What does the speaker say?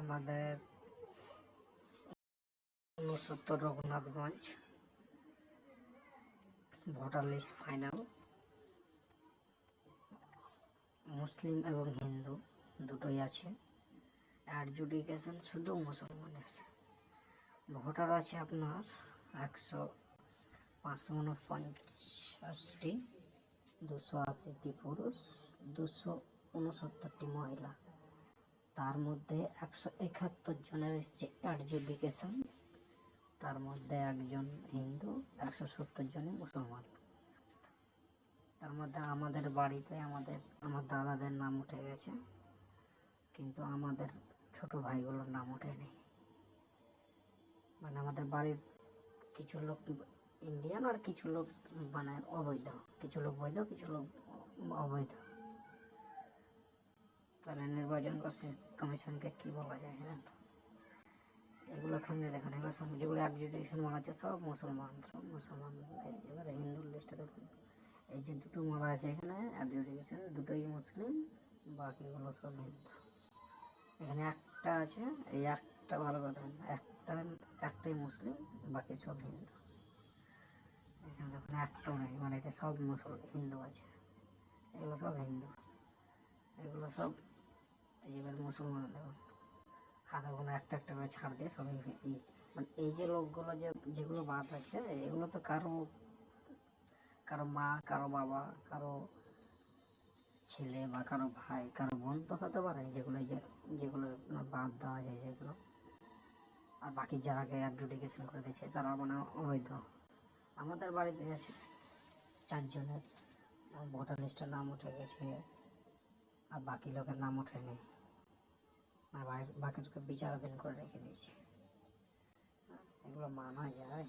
আমাদের 69 Raghunathganj voter list final. মুসলিম এবং হিন্দু দুটোই আছে। অ্যাডজুডিকেশন শুধু মুসলমানের। ভোটার আছে আপনার 550টি, 280টি পুরুষ, 269টি মহিলা। তার মধ্যে 171 জনের এসছে অ্যাডজুডিকেশন, তার মধ্যে একজন হিন্দু, 170 জনই মুসলমান। তার মধ্যে আমাদের বাড়িতে আমার দাদাদের নাম উঠে গেছে, কিন্তু আমাদের ছোট ভাইগুলোর নাম ওঠেনি। মানে আমাদের বাড়ির কিছু লোক ইন্ডিয়ান আর কিছু লোক মানে অবৈধ, কিছু লোক বৈধ, কিছু লোক অবৈধ। তাহলে নির্বাচন কমিশনকে কি বলা যায়? হ্যাঁ, এগুলো খানে দেখেন, এগুলো সব যেগুলো অ্যাডজুডিকেশন বানাচ্ছে সব মুসলমান। এবারে হিন্দুর লিস্টে দেখুন, এই যে দুটো মারা আছে এখানে অ্যাডজুডিকেশন, দুটোই মুসলিম, বাকিগুলো সব হিন্দু। এখানে একটা আছে, এই একটা ভালো কথা, একটাই মুসলিম, বাকি সব হিন্দু। এখানে দেখুন একটাও নেই, মানে এটা সব হিন্দু আছে, এগুলো সব হিন্দু, এগুলো সব এবার মুসলমান। দেখুন হাতাগুলো একটা একটা করে ছাড় দিয়ে সবই মানে এই যে লোকগুলো যেগুলো বাদ আছে, এগুলো তো কারো মা, কারো বাবা, কারো ছেলে বা কারো ভাই, কারো বোন তো হতে পারে, যেগুলো বাদ দেওয়া যায় যেগুলো। আর বাকি যারাকে অ্যাডজুডিকেশন করে দিচ্ছে তারা মানে অবৈধ। আমাদের বাড়িতে 4 জনের ভোটার লিস্টের নাম উঠে গেছে, আর বাকি লোকের নাম ওঠেনি, আর বাকিটাকে বিচারাধীন করে রেখে দিয়েছে। এগুলো মানা যায়?